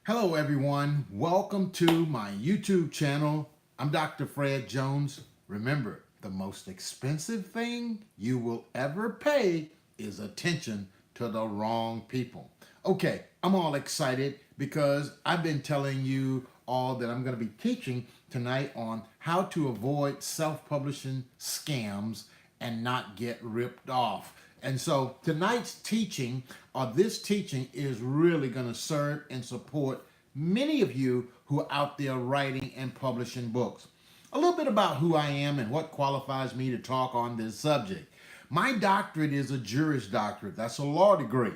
Hello everyone, welcome to my YouTube channel. I'm Dr. Fred Jones. Remember, the most expensive thing you will ever pay is attention to the wrong people. Okay, I'm all excited because I've been telling you all that I'm going to be teaching tonight on how to avoid self-publishing scams and not get ripped off. And so tonight's teaching, or this teaching, is really going to serve and support many of you who are out there writing and publishing books. A little bit about who I am and what qualifies me to talk on this subject. My doctorate is a Juris Doctorate. That's a law degree.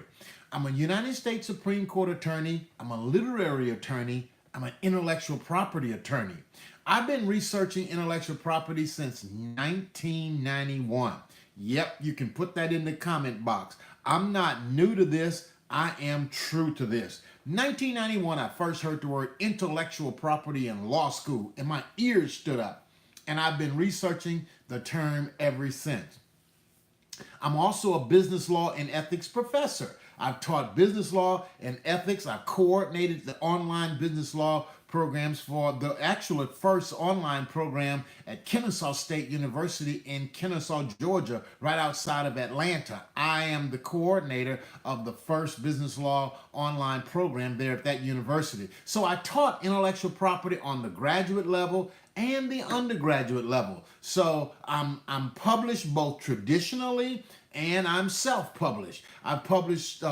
I'm a United States Supreme Court attorney. I'm a literary attorney. I'm an intellectual property attorney. I've been researching intellectual property since 1991. Yep, you can put that in the comment box. I'm not new to this. I am true to this. 1991, I first heard the word intellectual property in law school, and my ears stood up. And I've been researching the term ever since. I'm also a business law and ethics professor. I've taught business law and ethics. I've coordinated the online business law programs for the actual first online program at Kennesaw State University in Kennesaw, Georgia, right outside of Atlanta. I am the coordinator of the first business law online program there at that university. So I taught intellectual property on the graduate level and the undergraduate level. So I'm published both traditionally and I'm self-published. I've published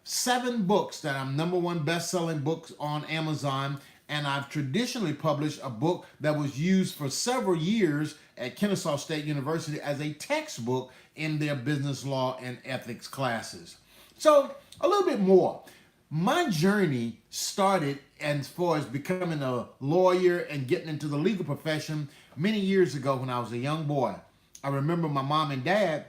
7 books that I'm #1 best-selling books on Amazon, and I've traditionally published a book that was used for several years at Kennesaw State University as a textbook in their business law and ethics classes. So a little bit more. My journey started as far as becoming a lawyer and getting into the legal profession many years ago when I was a young boy. I remember my mom and dad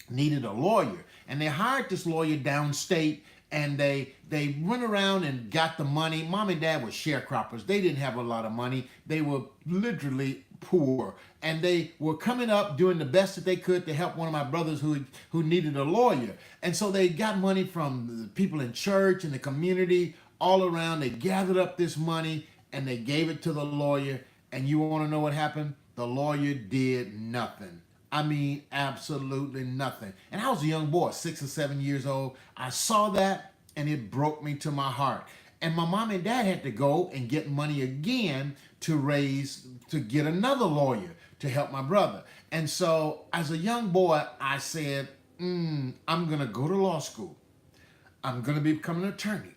needed a lawyer, and they hired this lawyer downstate, and they went around and got the money. Mom and dad were sharecroppers. They didn't have a lot of money. They were literally poor, and they were coming up doing the best that they could to help one of my brothers who needed a lawyer. And so they got money from the people in church and the community all around. They gathered up this money and they gave it to the lawyer. And you want to know what happened? The lawyer did nothing. I mean, absolutely nothing. And I was a young boy, 6 or 7 years old. I saw that and it broke me to my heart. And my mom and dad had to go and get money again to get another lawyer to help my brother. And so as a young boy, I said, I'm going to go to law school. I'm going to become an attorney.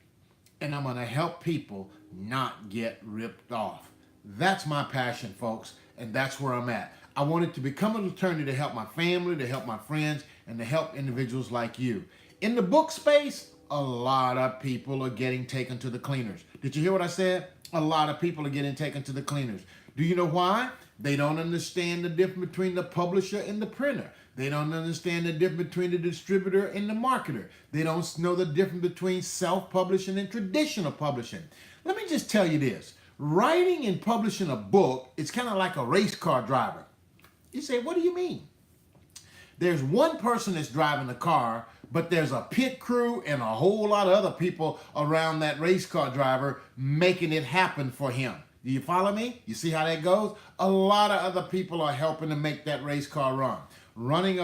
And I'm going to help people not get ripped off. That's my passion, folks. And that's where I'm at. I wanted to become an attorney to help my family, to help my friends, and to help individuals like you. In the book space, a lot of people are getting taken to the cleaners. Did you hear what I said? A lot of people are getting taken to the cleaners. Do you know why? They don't understand the difference between the publisher and the printer. They don't understand the difference between the distributor and the marketer. They don't know the difference between self-publishing and traditional publishing. Let me just tell you this. Writing and publishing a book is kind of like a race car driver. You say, what do you mean? There's one person that's driving the car, but there's a pit crew and a whole lot of other people around that race car driver making it happen for him. Do you follow me? You see how that goes? A lot of other people are helping to make that race car run. Writing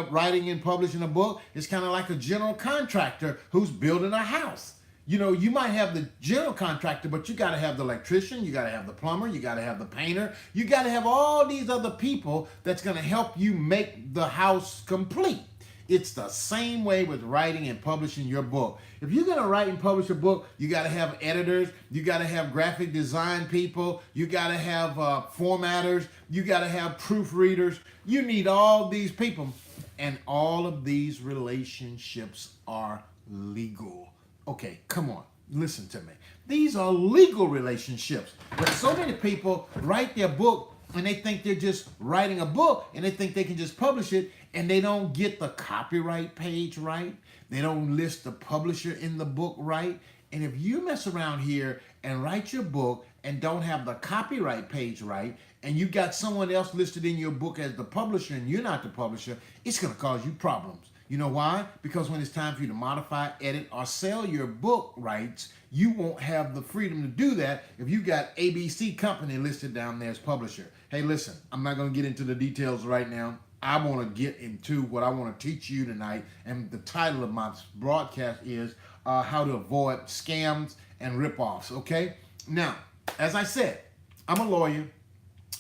and publishing a book is kind of like a general contractor who's building a house. You know, you might have the general contractor, but you got to have the electrician, you got to have the plumber, you got to have the painter, you got to have all these other people that's going to help you make the house complete. It's the same way with writing and publishing your book. If you're going to write and publish a book, you got to have editors, you got to have graphic design people, you got to have formatters, you got to have proofreaders. You need all these people, and all of these relationships are legal. Okay, come on, listen to me. These are legal relationships. But so many people write their book and they think they're just writing a book and they think they can just publish it, and they don't get the copyright page right. They don't list the publisher in the book right. And if you mess around here and write your book and don't have the copyright page right, and you got someone else listed in your book as the publisher and you're not the publisher, it's going to cause you problems. You know why? Because when it's time for you to modify, edit, or sell your book rights, you won't have the freedom to do that if you got ABC Company listed down there as publisher. Hey, listen, I'm not going to get into the details right now. I want to get into what I want to teach you tonight, and the title of my broadcast is how to avoid scams and ripoffs, okay? Now, as I said, I'm a lawyer,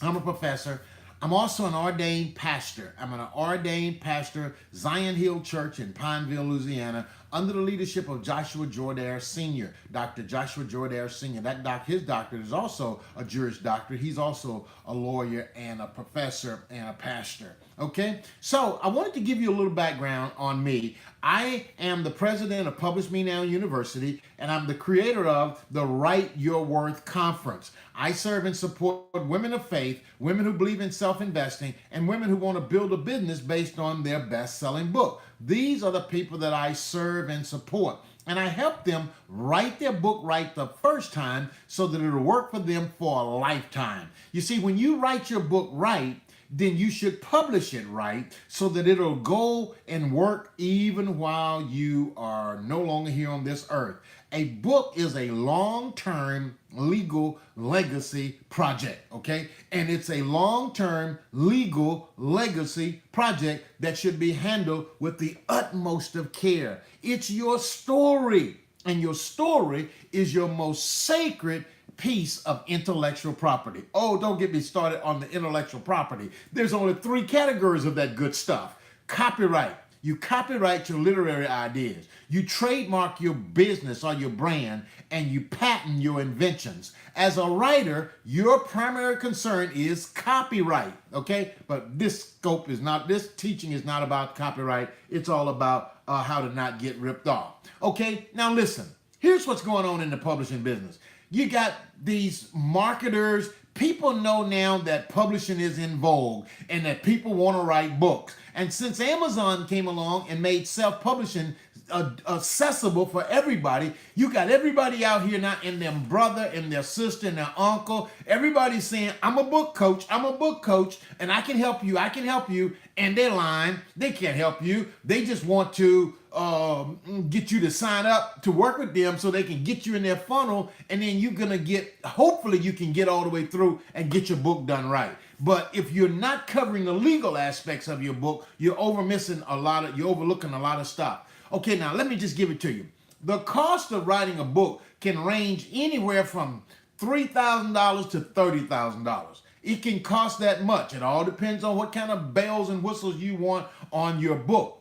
I'm a professor, I'm also an ordained pastor. I'm an ordained pastor, Zion Hill Church in Pineville, Louisiana, under the leadership of Joshua Jordair Sr., Dr. Joshua Jordair Sr. His doctorate is also a Juris Doctorate. He's also a lawyer and a professor and a pastor. Okay, so I wanted to give you a little background on me. I am the president of Publish Me Now University, and I'm the creator of the Write Your Worth Conference. I serve and support women of faith, women who believe in self-investing, and women who want to build a business based on their best-selling book. These are the people that I serve and support. And I help them write their book right the first time so that it'll work for them for a lifetime. You see, when you write your book right, then you should publish it right so that it'll go and work even while you are no longer here on this earth. A book is a long-term legal legacy project, okay? And it's a long-term legal legacy project that should be handled with the utmost of care. It's your story, and your story is your most sacred piece of intellectual property. Oh, don't get me started on the intellectual property. There's only 3 categories of that good stuff. Copyright. You copyright your literary ideas. You trademark your business or your brand, and you patent your inventions. As a writer, your primary concern is copyright, okay? But this teaching is not about copyright. It's all about how to not get ripped off. Okay, now listen. Here's what's going on in the publishing business. You got these marketers. People know now that publishing is in vogue and that people want to write books. And since Amazon came along and made self-publishing accessible for everybody, you got everybody out here now, and their brother and their sister and their uncle. Everybody's saying, I'm a book coach, and I can help you, and they're lying. They can't help you. They just want to get you to sign up to work with them so they can get you in their funnel, and then hopefully you can get all the way through and get your book done right. But if you're not covering the legal aspects of your book, you're overlooking a lot of stuff. Okay, now let me just give it to you. The cost of writing a book can range anywhere from $3,000 to $30,000. It can cost that much. It all depends on what kind of bells and whistles you want on your book.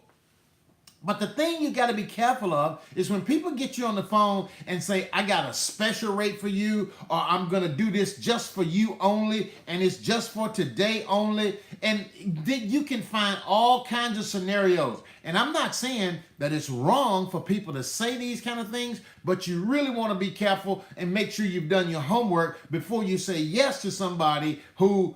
But the thing you got to be careful of is when people get you on the phone and say, I got a special rate for you, or I'm going to do this just for you only, and it's just for today only. And then you can find all kinds of scenarios. And I'm not saying that it's wrong for people to say these kind of things, but you really want to be careful and make sure you've done your homework before you say yes to somebody who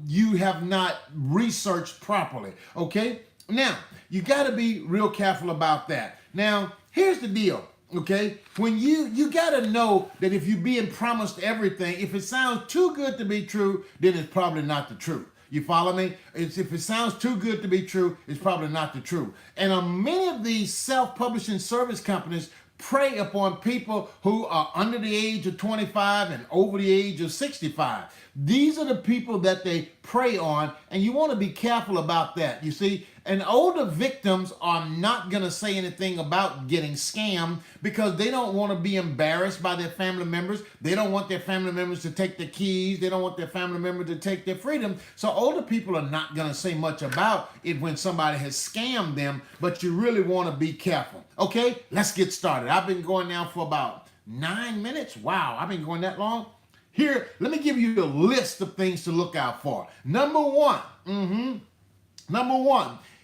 you have not researched properly. Okay? Now, you got to be real careful about that. Now, here's the deal, okay? When you got to know that if you're being promised everything, if it sounds too good to be true, then it's probably not the truth. You follow me? If it sounds too good to be true, it's probably not the truth. And many of these self-publishing service companies prey upon people who are under the age of 25 and over the age of 65. These are the people that they prey on, and you want to be careful about that. You see, and older victims are not going to say anything about getting scammed because they don't want to be embarrassed by their family members. They don't want their family members to take their keys. They don't want their family members to take their freedom. So older people are not going to say much about it when somebody has scammed them, but you really want to be careful. Okay, let's get started. I've been going now for about 9 minutes. Wow, I've been going that long. Here, let me give you a list of things to look out for. Number one,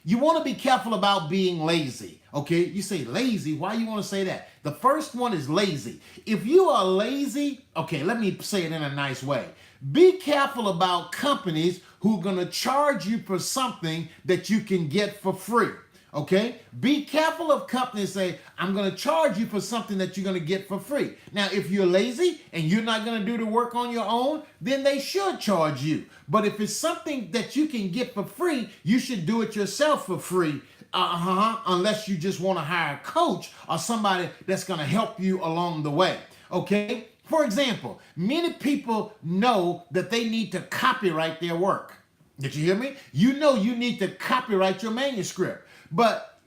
you want to be careful about being lazy. Okay, you say lazy. Why you want to say that? The first one is lazy. If you are lazy, okay, let me say it in a nice way. Be careful about companies who are going to charge you for something that you can get for free. Okay? Be careful of companies say, I'm going to charge you for something that you're going to get for free. Now, if you're lazy and you're not going to do the work on your own, then they should charge you. But if it's something that you can get for free, you should do it yourself for free. unless you just want to hire a coach or somebody that's going to help you along the way. Okay? For example, many people know that they need to copyright their work. Did you hear me? You know you need to copyright your manuscript. But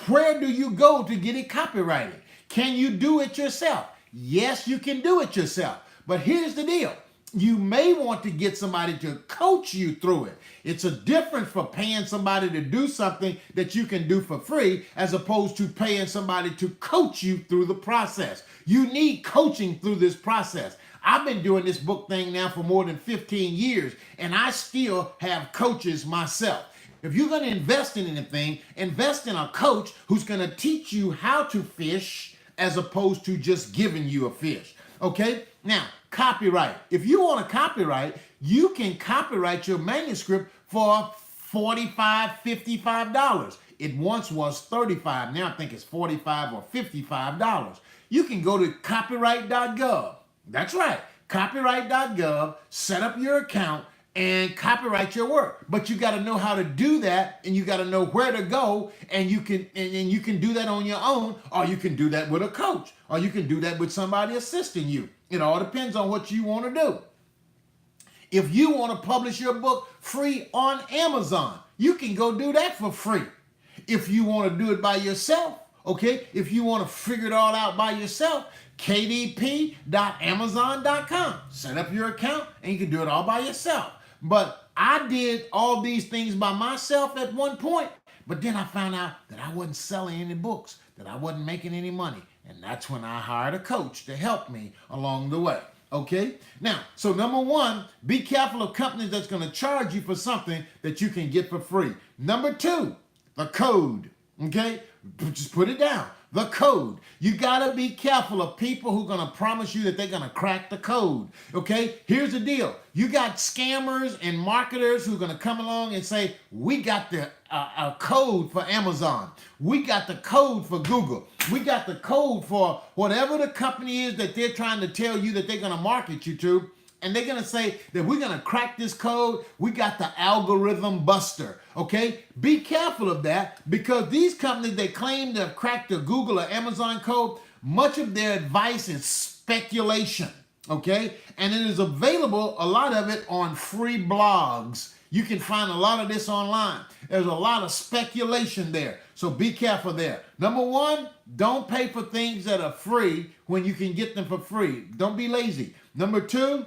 where do you go to get it copyrighted? Can you do it yourself? Yes, you can do it yourself. But here's the deal. You may want to get somebody to coach you through it. It's a difference for paying somebody to do something that you can do for free as opposed to paying somebody to coach you through the process. You need coaching through this process. I've been doing this book thing now for more than 15 years, and I still have coaches myself. If you're going to invest in anything, invest in a coach who's going to teach you how to fish as opposed to just giving you a fish. Okay? Now, copyright. If you want to copyright, you can copyright your manuscript for $45, $55. It once was $35. Now I think it's $45 or $55. You can go to copyright.gov. That's right. Copyright.gov, set up your account, and copyright your work. But you got to know how to do that, and you got to know where to go, and you can do that on your own, or you can do that with a coach, or you can do that with somebody assisting you. It all depends on what you want to do. If you want to publish your book free on Amazon, you can go do that for free. If you want to do it by yourself, okay, if you want to figure it all out by yourself, kdp.amazon.com. Set up your account and you can do it all by yourself. But I did all these things by myself at one point, but then I found out that I wasn't selling any books, that I wasn't making any money. And that's when I hired a coach to help me along the way. Okay? Now, so number one, be careful of companies that's going to charge you for something that you can get for free. Number two, the code. Okay? Just put it down. The code. You got to be careful of people who are going to promise you that they're going to crack the code. Okay? Here's the deal. You got scammers and marketers who are going to come along and say, we got the code for Amazon. We got the code for Google. We got the code for whatever the company is that they're trying to tell you that they're going to market you to. And they're going to say that we're going to crack this code. We got the algorithm buster. Okay? Be careful of that, because these companies, they claim to have cracked the Google or Amazon code. Much of their advice is speculation. Okay? And it is available, a lot of it, on free blogs. You can find a lot of this online. There's a lot of speculation there. So be careful there. Number one, don't pay for things that are free when you can get them for free. Don't be lazy. Number two,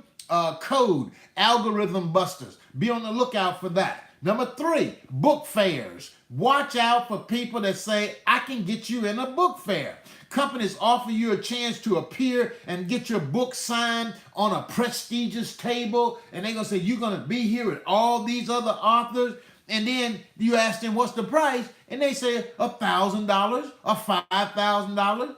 code, algorithm busters. Be on the lookout for that. Number three, book fairs. Watch out for people that say, I can get you in a book fair. Companies offer you a chance to appear and get your book signed on a prestigious table, and they're going to say, you're going to be here with all these other authors. And then you ask them, what's the price? And they say $1,000 or $5,000.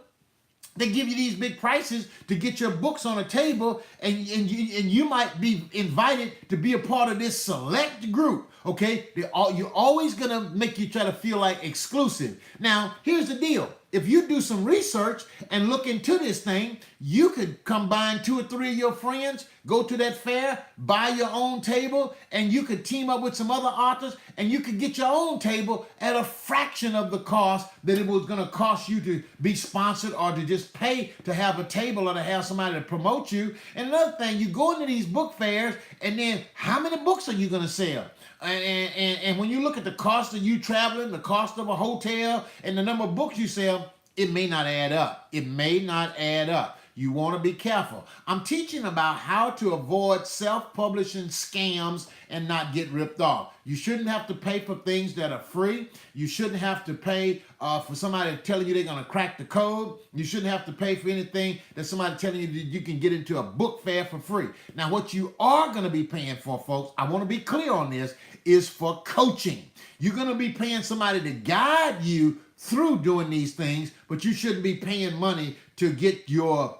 They give you these big prices to get your books on a table, and you might be invited to be a part of this select group. Okay, you're always gonna make you try to feel like exclusive. Now, here's the deal. If you do some research and look into this thing, you could combine 2 or 3 of your friends, go to that fair, buy your own table, and you could team up with some other authors, and you could get your own table at a fraction of the cost that it was going to cost you to be sponsored or to just pay to have a table or to have somebody to promote you. And another thing, you go into these book fairs, and then how many books are you going to sell? And when you look at the cost of you traveling, the cost of a hotel, and the number of books you sell, it may not add up. It may not add up. You want to be careful. I'm teaching about how to avoid self-publishing scams and not get ripped off. You shouldn't have to pay for things that are free. You shouldn't have to pay for somebody telling you they're going to crack the code. You shouldn't have to pay for anything that somebody telling you that you can get into a book fair for free. Now, what you are going to be paying for, folks, I want to be clear on this, is for coaching. You're going to be paying somebody to guide you through doing these things, but you shouldn't be paying money to get your,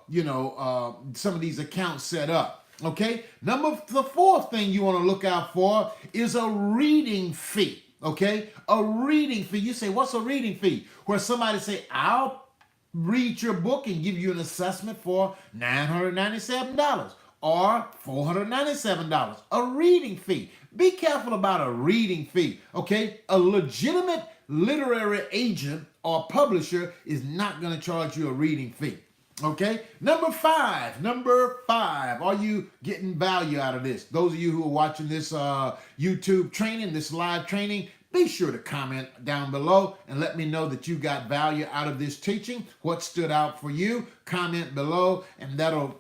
some of these accounts set up. Okay? The fourth thing you want to look out for is a reading fee. Okay? A reading fee. You say, what's a reading fee? Where somebody say, I'll read your book and give you an assessment for $997 or $497. A reading fee. Be careful about a reading fee. Okay? A legitimate literary agent or publisher is not going to charge you a reading fee. Okay, number five, are you getting value out of this? Those of you who are watching this YouTube training, this live training, be sure to comment down below and let me know that you got value out of this teaching. What stood out for you? Comment below, and that'll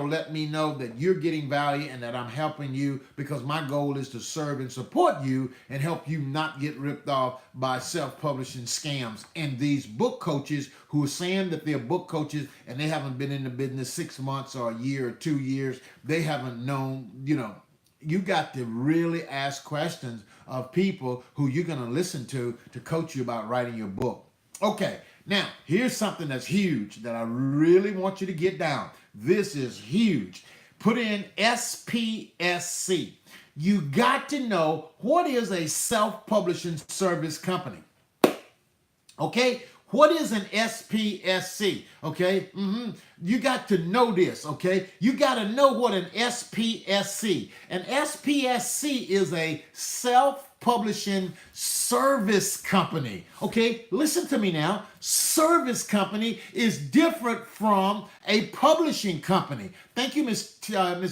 let me know that you're getting value and that I'm helping you, because my goal is to serve and support you and help you not get ripped off by self-publishing scams and these book coaches who are saying that they're book coaches and they haven't been in the business 6 months or a year or 2 years. They haven't known, you got to really ask questions of people who you're going to listen to coach you about writing your book. Okay, now here's something that's huge that I really want you to get down. This is huge. Put in SPSC. You got to know what is a self-publishing service company. Okay? What is an SPSC? Okay? You got to know this, okay? You got to know what an SPSC. An SPSC is a self-publishing service company. Okay? Listen to me now. Service company is different from a publishing company. Thank you, Miss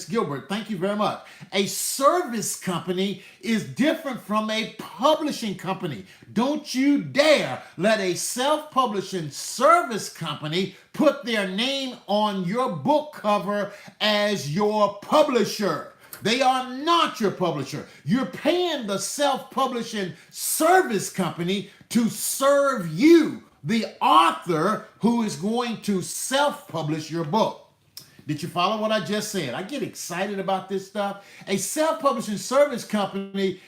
Gilbert. Thank you very much. A service company is different from a publishing company. Don't you dare let a self-publishing service company put their name on your book cover as your publisher. They are not your publisher. You're paying the self-publishing service company to serve you, the author who is going to self-publish your book. Did you follow what I just said? I get excited about this stuff. A self-publishing service company,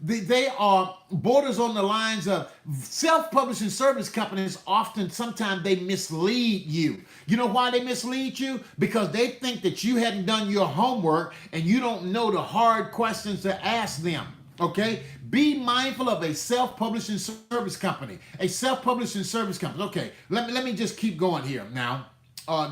they are borders on the lines of self-publishing service companies. Sometimes they mislead you. You know why they mislead you? Because they think that you hadn't done your homework and you don't know the hard questions to ask them. Okay? Be mindful of a self-publishing service company. A self-publishing service company. Okay, let me just keep going here now.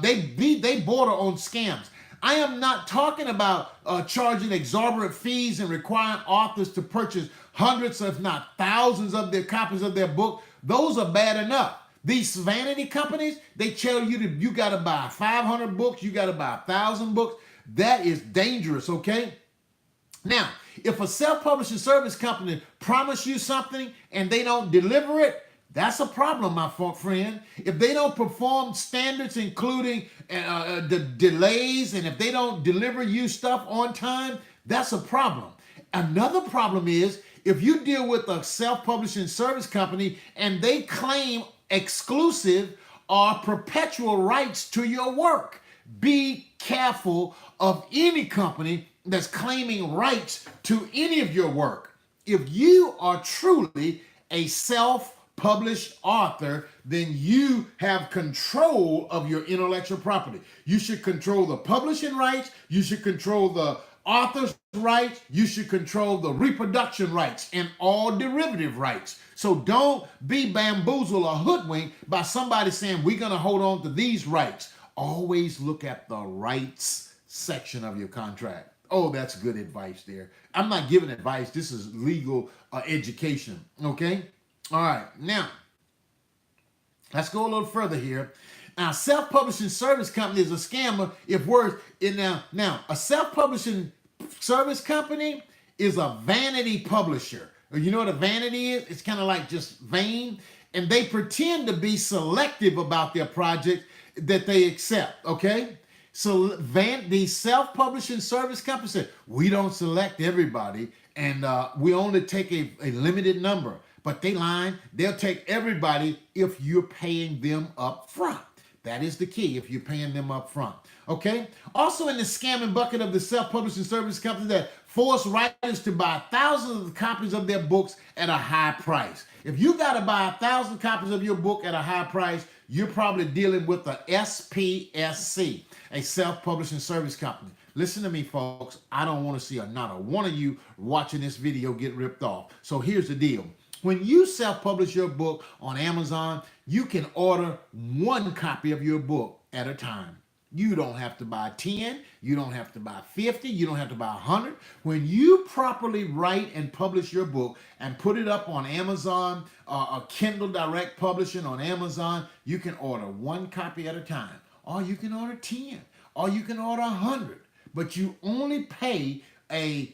They border on scams. I am not talking about charging exorbitant fees and requiring authors to purchase hundreds, if not thousands, of their copies of their book. Those are bad enough. These vanity companies, they tell you that you got to buy 500 books, you got to buy 1,000 books. That is dangerous, okay? Now, if a self-publishing service company promise you something and they don't deliver it, that's a problem, my friend. If they don't perform standards, including the delays, and if they don't deliver you stuff on time, that's a problem. Another problem is if you deal with a self-publishing service company and they claim exclusive or perpetual rights to your work. Be careful of any company that's claiming rights to any of your work. If you are truly a self-published author, then you have control of your intellectual property. You should control the publishing rights. You should control the author's rights. You should control the reproduction rights and all derivative rights. So don't be bamboozled or hoodwinked by somebody saying, we're going to hold on to these rights. Always look at the rights section of your contract. Oh, that's good advice there. I'm not giving advice. This is legal education. Okay? All right. Now, let's go a little further here. Now, self-publishing service company is a scammer if worse. Now, a self-publishing service company is a vanity publisher. You know what a vanity is? It's kind of like just vain. And they pretend to be selective about their project that they accept, okay? So these self-publishing service companies say, we don't select everybody, and we only take a limited number. But they lying. They'll take everybody if you're paying them up front. That is the key, if you're paying them up front. Okay? Also in the scamming bucket of the self-publishing service companies that force writers to buy thousands of copies of their books at a high price. If you got to buy 1,000 copies of your book at a high price, you're probably dealing with a SPSC, a self-publishing service company. Listen to me, folks. I don't want to see not a one of you watching this video get ripped off. So here's the deal. When you self-publish your book on Amazon, you can order one copy of your book at a time. You don't have to buy 10. You don't have to buy 50. You don't have to buy 100. When you properly write and publish your book and put it up on Amazon or Kindle Direct Publishing on Amazon, you can order one copy at a time, or you can order 10, or you can order 100. But you only pay a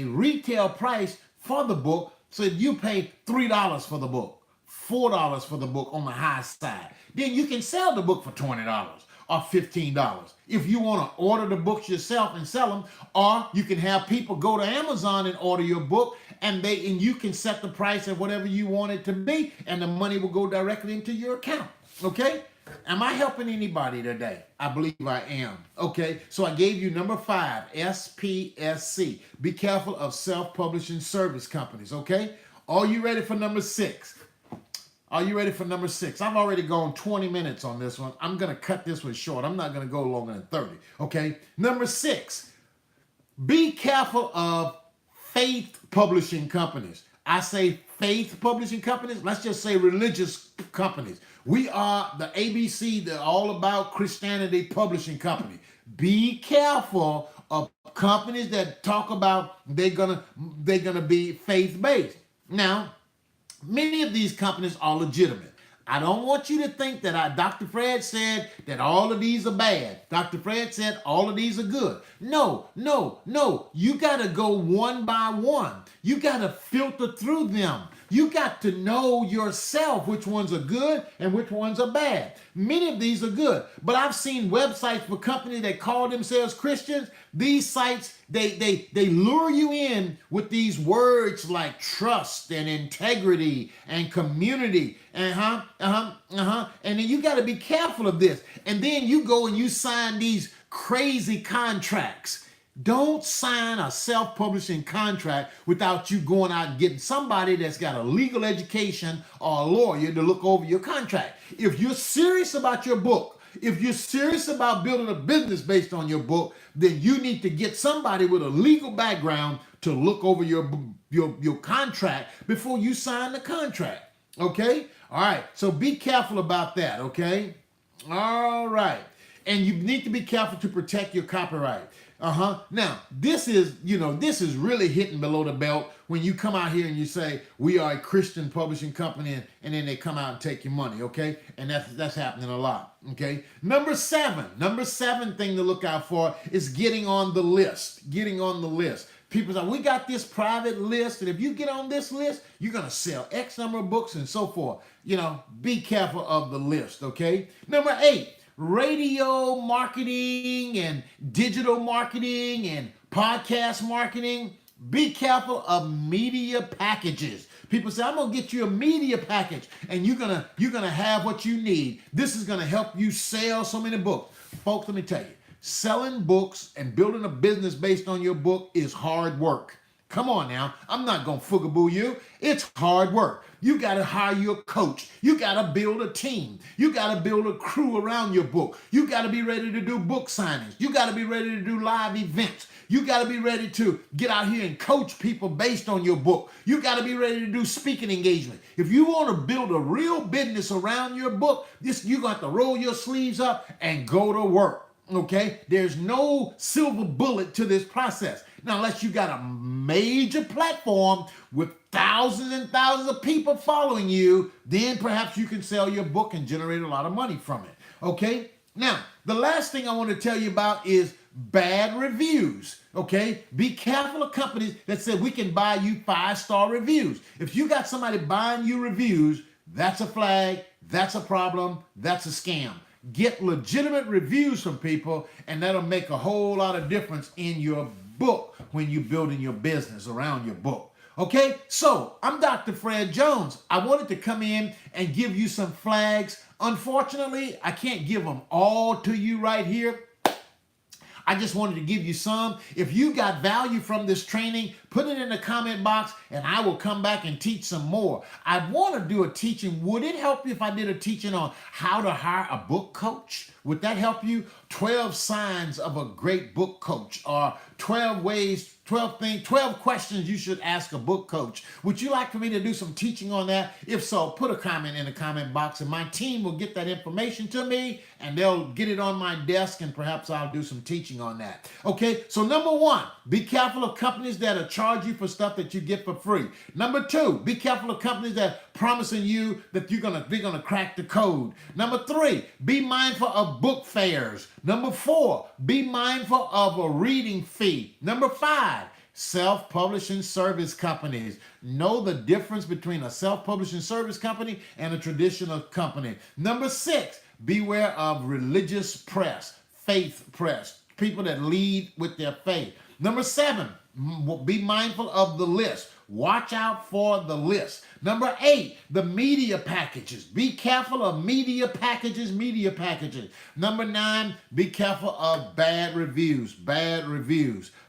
retail price for the book, so you pay $3 for the book, $4 for the book on the high side. Then you can sell the book for $20 or $15 if you want to order the books yourself and sell them, or you can have people go to Amazon and order your book, and you can set the price at whatever you want it to be, and the money will go directly into your account. Okay? Am I helping anybody today? I believe I am. Okay, so I gave you number 5, SPSC. Be careful of self-publishing service companies. Okay, are you ready for number 6? Are you ready for number 6? I've already gone 20 minutes on this one. I'm going to cut this one short. I'm not going to go longer than 30. Okay, number 6. Be careful of faith publishing companies. I say faith publishing companies. Let's just say religious companies. We are the ABC, the All About Christianity publishing company. Be careful of companies that talk about they're gonna be faith-based. Now, many of these companies are legitimate. I don't want you to think that Dr. Fred said that all of these are bad. Dr. Fred said all of these are good. No. You got to go one by one. You got to filter through them. You got to know yourself which ones are good and which ones are bad. Many of these are good, but I've seen websites for companies that call themselves Christians. These sites, they lure you in with these words like trust and integrity and community and and then you got to be careful of this. And then you go and you sign these crazy contracts. Don't sign a self-publishing contract without you going out and getting somebody that's got a legal education or a lawyer to look over your contract. If you're serious about your book, if you're serious about building a business based on your book, then you need to get somebody with a legal background to look over your contract before you sign the contract. Okay? All right. So be careful about that. Okay? All right. And you need to be careful to protect your copyright. Now, this is really hitting below the belt when you come out here and you say, we are a Christian publishing company, and then they come out and take your money, okay? And that's happening a lot, okay? Number 7 thing to look out for is getting on the list. Getting on the list. People say, we got this private list, and if you get on this list, you're going to sell X number of books and so forth. Be careful of the list, okay? Number 8. Radio marketing and digital marketing and podcast marketing. Be careful of media packages. People say, I'm gonna get you a media package and you're gonna have what you need. This is gonna help you sell so many books. Folks, let me tell you, selling books and building a business based on your book is hard work. Come on now. I'm not going to foogaboo you. It's hard work. You got to hire your coach. You got to build a team. You got to build a crew around your book. You got to be ready to do book signings. You got to be ready to do live events. You got to be ready to get out here and coach people based on your book. You got to be ready to do speaking engagement. If you want to build a real business around your book, you're going to have to roll your sleeves up and go to work. Okay? There's no silver bullet to this process. Now, unless you got a major platform with thousands and thousands of people following you, then perhaps you can sell your book and generate a lot of money from it. Okay? Now, the last thing I want to tell you about is bad reviews. Okay? Be careful of companies that say we can buy you 5-star reviews. If you got somebody buying you reviews, that's a flag, that's a problem, that's a scam. Get legitimate reviews from people, and that'll make a whole lot of difference in your book when you're building your business around your book. Okay, so I'm Dr. Fred Jones. I wanted to come in and give you some flags. Unfortunately, I can't give them all to you right here. I just wanted to give you some. If you got value from this training, put it in the comment box and I will come back and teach some more. I want to do a teaching. Would it help you if I did a teaching on how to hire a book coach? Would that help you? 12 signs of a great book coach, or 12 ways, 12 questions you should ask a book coach. Would you like for me to do some teaching on that? If so, put a comment in the comment box and my team will get that information to me and they'll get it on my desk and perhaps I'll do some teaching on that. Okay, so number one, be careful of companies that'll charge you for stuff that you get for free. Number two, be careful of companies that promising you that they're gonna crack the code. Number three, be mindful of book fairs. Number four, be mindful of a reading fee. Number five, self-publishing service companies. Know the difference between a self-publishing service company and a traditional company. Number six, beware of religious press, faith press, people that lead with their faith. Number seven, be mindful of the list. Watch out for the list. Number eight, the media packages. Be careful of media packages. Number nine, be careful of bad reviews.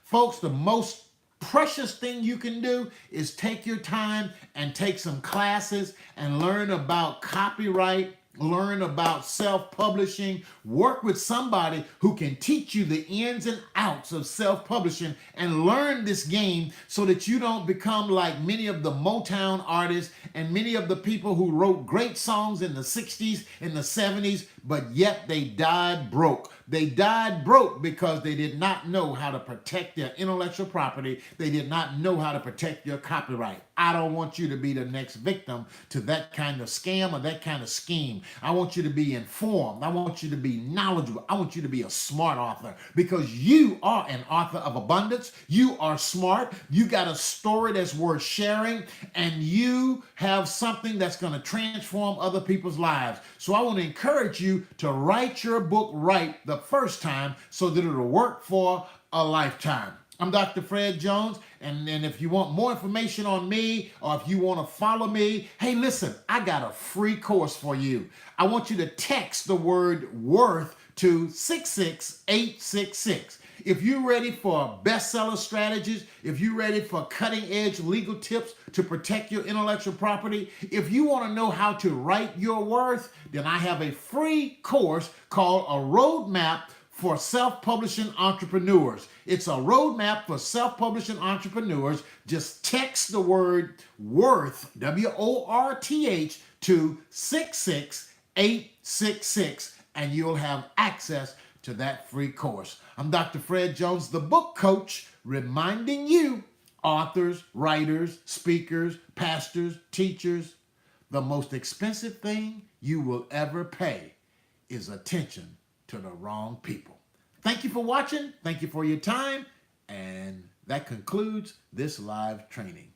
Folks, the most precious thing you can do is take your time and take some classes and learn about copyright, learn about self-publishing, work with somebody who can teach you the ins and outs of self-publishing and learn this game so that you don't become like many of the Motown artists and many of the people who wrote great songs in the 60s, in the 70s, but yet they died broke. They died broke because they did not know how to protect their intellectual property. They did not know how to protect their copyright. I don't want you to be the next victim to that kind of scam or that kind of scheme. I want you to be informed. I want you to be knowledgeable. I want you to be a smart author because you are an author of abundance. You are smart. You got a story that's worth sharing and you have something that's going to transform other people's lives. So I want to encourage you to write your book right the first time so that it'll work for a lifetime. I'm Dr. Fred Jones, and if you want more information on me or if you want to follow me, hey, listen, I got a free course for you. I want you to text the word WORTH to 66866. If you're ready for bestseller strategies, if you're ready for cutting-edge legal tips to protect your intellectual property, if you want to know how to write your worth, then I have a free course called A Roadmap for Self-Publishing Entrepreneurs. It's a roadmap for self-publishing entrepreneurs. Just text the word WORTH, WORTH, to 66866, and you'll have access to that free course. I'm Dr. Fred Jones, the book coach, reminding you, authors, writers, speakers, pastors, teachers, the most expensive thing you will ever pay is attention to the wrong people. Thank you for watching. Thank you for your time. And that concludes this live training.